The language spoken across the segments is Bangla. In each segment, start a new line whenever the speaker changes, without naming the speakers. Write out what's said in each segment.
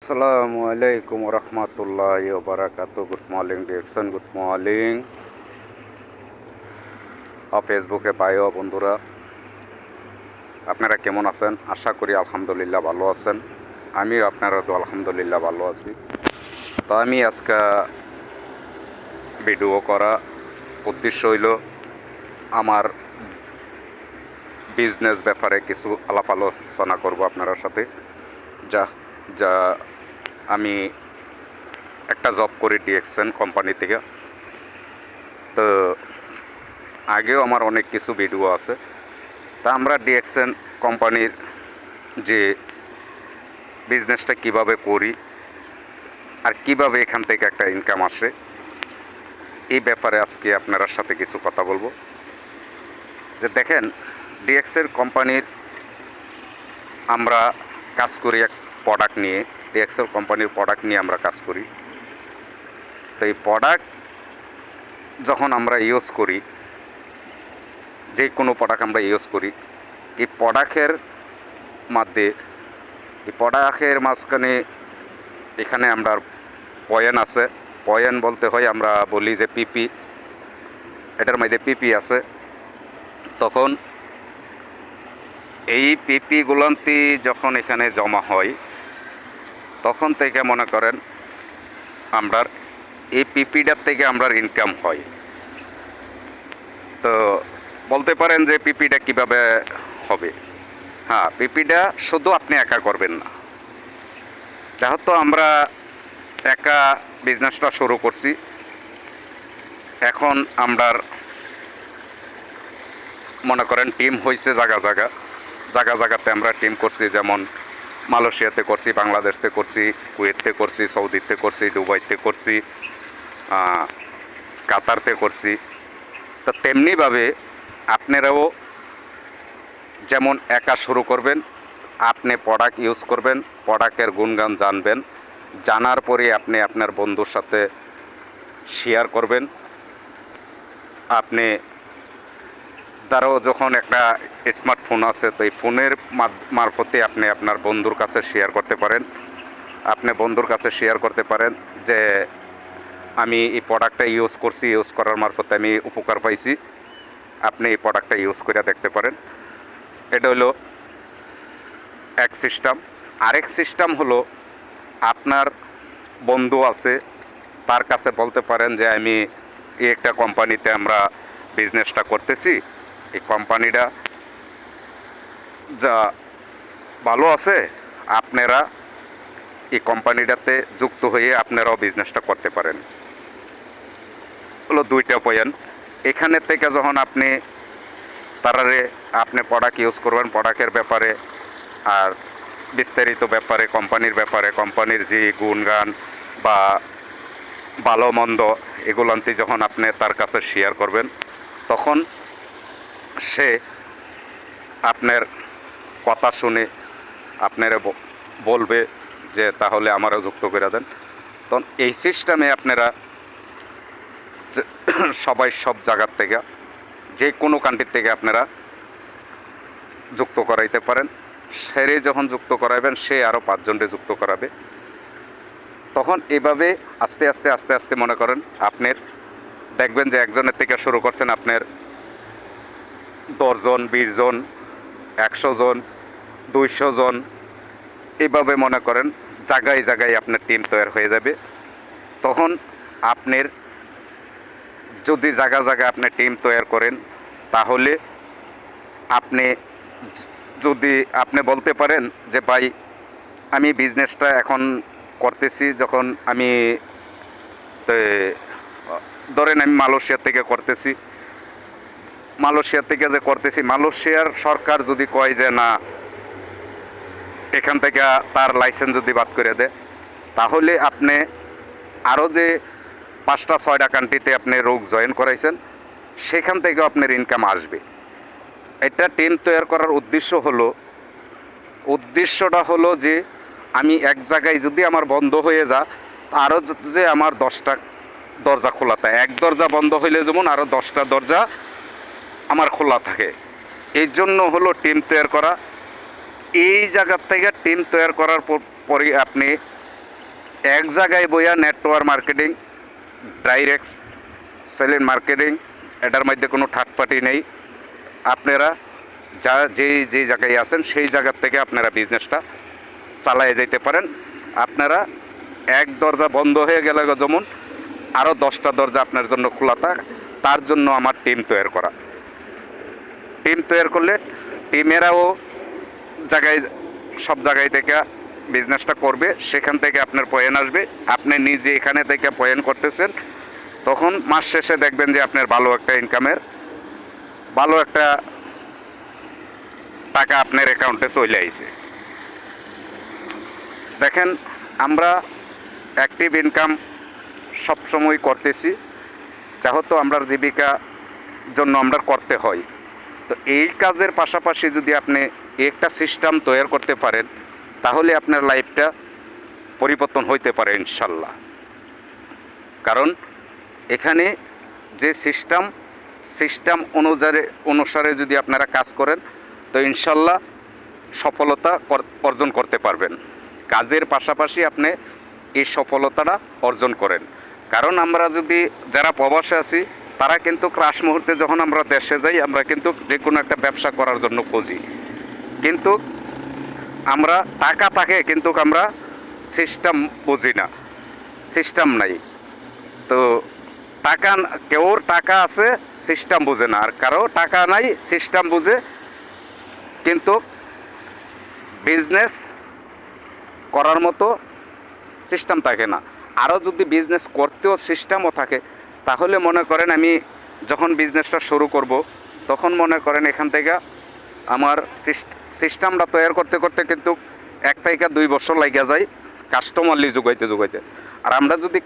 আসসালামু আলাইকুম রহমতুল্লাহ বারাকাত। Good morning direction, good morning ফেসবুকে পাইও বন্ধুরা, আপনারা কেমন আছেন? আশা করি আলহামদুলিল্লাহ ভালো আছেন। আমিও আপনারা তো আলহামদুলিল্লাহ ভালো আছি। তো আমি আজকে ভিডিও করা উদ্দেশ্য হইল আমার বিজনেস ব্যাপারে কিছু আলাপ আলোচনা করব আপনার সাথে। যা যা আমি একটা জব করি ডিএক্সএন কোম্পানি থেকে। তো আগেও আমার অনেক কিছু ভিডিও আছে। তা আমরা ডিএক্সএন কোম্পানির যে বিজনেসটা কিভাবে করি আর কিভাবে এখান থেকে একটা ইনকাম আসে, এই ব্যাপারে আজকে আপনার সাথে কিছু কথা বলবো। যে দেখেন, ডিএক্সএন কোম্পানির আমরা কাজ করি এক প্রোডাক্ট নিয়ে। ডিএক্সএন কোম্পানির প্রোডাক্ট নিয়ে আমরা কাজ করি। তো এই প্রোডাক্ট যখন আমরা ইউজ করি, যে কোনো প্রোডাক্ট আমরা ইউজ করি, এই প্রোডাক্টের মাঝখানে এখানে আমরা পয়েন্ট আছে। পয়েন্ট বলতে হয়, আমরা বলি যে পিপি, এটার মধ্যে পিপি আছে। তখন এই পিপিগুলান্তি যখন এখানে জমা হয়, তখন থেকে মনে করেন আমরা এই পিপিটার থেকে আমরা ইনকাম হয়। তো বলতে পারেন যে পিপিটা কিভাবে হবে। হ্যাঁ, পিপিটা শুধু আপনি একা করবেন না। যেহেতু আমরা একা বিজনেসটা শুরু করছি, এখন আমরা মনে করেন টিম হয়েছে জায়গাতে আমরা টিম করছি। যেমন মালয়েশিয়াতে করছি, বাংলাদেশতে করছি, কুয়েতে করছি, সৌদিতে করছি, দুবাইতে করছি, কাতারতে করছি। তো তেমনিভাবে আপনারাও যেমন একা শুরু করবেন, আপনি প্রোডাক্ট ইউজ করবেন, প্রোডাক্টের গুণগান জানবেন, জানার পরে আপনি আপনার বন্ধুর সাথে শেয়ার করবেন। আপনি তারও যখন একটা স্মার্টফোন আছে, তো এই ফোনের মারফতে আপনি আপনার বন্ধুর কাছে শেয়ার করতে পারেন। আপনি বন্ধুর কাছে শেয়ার করতে পারেন যে আমি এই প্রোডাক্টটা ইউজ করছি, ইউজ করার মারফতে আমি উপকার পাইছি, আপনি এই প্রোডাক্টটা ইউজ করে দেখতে পারেন। এটা হলো এক সিস্টেম। আরেক সিস্টেম হলো, আপনার বন্ধু আছে, তার কাছে বলতে পারেন যে আমি এই একটা কোম্পানিতে আমরা বিজনেসটা করতেছি, এই কোম্পানিটা যা ভালো আছে, আপনারা এই কোম্পানিটাতে যুক্ত হয়ে আপনারাও বিজনেসটা করতে পারেন। হলো দুইটা পয়েন্ট। এখানের থেকে যখন আপনি আপনি প্রোডাক্ট ইউজ করবেন, প্রোডাক্টের ব্যাপারে আর বিস্তারিত ব্যাপারে, কোম্পানির ব্যাপারে, কোম্পানির যে গুণগান বা ভালো মন্দ এগুলান্তি যখন আপনি তার কাছে শেয়ার করবেন, তখন সে আপনার কথা শুনে আপনারা বলবে যে তাহলে আমারও যুক্ত করে দেন। তখন এই সিস্টেমে আপনারা সবাই সব জায়গার থেকে, যে কোনো কান্ট্রির থেকে আপনারা যুক্ত করাইতে পারেন। সে যখন যুক্ত করাবেন, সে আরও 5 জনকে যুক্ত করাবে। তখন এভাবে আস্তে আস্তে মনে করেন আপনার দেখবেন যে একজনের থেকে শুরু করছেন, আপনার 10 জন, 20 জন, 100 জন, 200 জন, এভাবে মনে করেন জায়গায় আপনার টিম তৈরি হয়ে যাবে। তখন আপনার যদি জায়গায় আপনি টিম তৈরি করেন, তাহলে আপনি বলতে পারেন যে ভাই, আমি বিজনেসটা এখন করতেছি, যখন আমি ধরেন আমি মালয়েশিয়া থেকে করতেছি, মালয়েশিয়ার সরকার যদি কয় যে না, এখান থেকে তার লাইসেন্স যদি বাদ করে দেয়, তাহলে আপনি আরও যে 5টা 6টা কান্ট্রিতে আপনি রোগ জয়েন করাইছেন, সেখান থেকেও আপনার ইনকাম আসবে। এটা টিম তৈরি করার উদ্দেশ্যটা হলো যে আমি এক জায়গায় যদি আমার বন্ধ হয়ে আরও যে আমার 10টা দরজা খোলা থাকে। এক দরজা বন্ধ হইলে যেমন আরও 10টা দরজা আমার খোলা থাকে। এই জন্য হলো টিম তৈরি করা। এই জায়গার থেকে টিম তৈরি করার পরে আপনি এক জায়গায় বইয়া network marketing, direct selling marketing, এটার মধ্যে কোনো থার্ড পার্টি নেই। আপনারা যেই জায়গায় আছেন সেই জায়গার থেকে আপনারা বিজনেসটা চালায়ে যেতে পারেন। আপনারা এক দরজা বন্ধ হয়ে গেলে যেমন আরও 10টা দরজা আপনার জন্য খোলা থাক, তার জন্য আমার টিম তৈরি করা। টিম তৈরি করলে টিমেরাও সব জায়গায় থেকে বিজনেসটা করবে, সেখান থেকে আপনার পয়েন্ট আসবে। আপনি নিজে এখানে থেকে পয়েন্ট করতেছেন, তখন মাস শেষে দেখবেন যে আপনার ভালো একটা ইনকামের ভালো একটা টাকা আপনার অ্যাকাউন্টে চলে আইছে। দেখেন, আমরা অ্যাক্টিভ ইনকাম সবসময় করতেছি, যেহেতু আমরা জীবিকা জন্য আমরা করতে হয়। তো এই কাজের পাশাপাশি যদি আপনি একটা সিস্টেম তৈরি করতে পারেন, তাহলে আপনার লাইফটা পরিবর্তন হইতে পারে ইনশাল্লাহ। কারণ এখানে যে সিস্টেম অনুসারে যদি আপনারা কাজ করেন, তো ইনশাল্লাহ সফলতা অর্জন করতে পারবেন। কাজের পাশাপাশি আপনি এই সফলতাটা অর্জন করেন। কারণ আমরা যদি যারা প্রবাসে আছি, তারা কিন্তু ক্রাশ মুহূর্তে যখন আমরা দেশে যাই, আমরা কিন্তু যে কোনো একটা ব্যবসা করার জন্য খুঁজি, কিন্তু আমরা টাকা থাকে কিন্তু আমরা সিস্টেম বুঝি না, সিস্টেম নাই। তো কেউর টাকা আছে, সিস্টেম বুঝে না, আর কারো টাকা নাই, সিস্টেম বুঝে কিন্তু বিজনেস করার মতো সিস্টেম থাকে না। আরও যদি বিজনেস করতেও সিস্টেমও থাকে, তাহলে মনে করেন আমি যখন বিজনেসটা শুরু করব, তখন মনে করেন এখান থেকে আমার সিস্টেমটা তৈরি করতে করতে কিন্তু 1 থেকে 2 বছর লাগিয়া যায় কাস্টমার যোগাইতে। আর আমরা যদি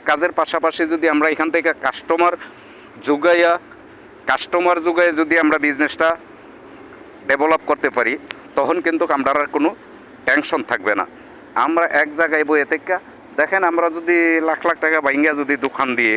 কাজের পাশাপাশি যদি আমরা এখান থেকে কাস্টমার যোগাইয়া যদি আমরা বিজনেসটা ডেভেলপ করতে পারি, তখন কিন্তু আমরা আর কোনো টেনশন থাকবে না। আমরা এক জায়গায় বইয়ে থেকে দেখেন, আমরা যদি লাখ লাখ টাকা ভাঙ্গিয়া যদি দোকান দিয়ে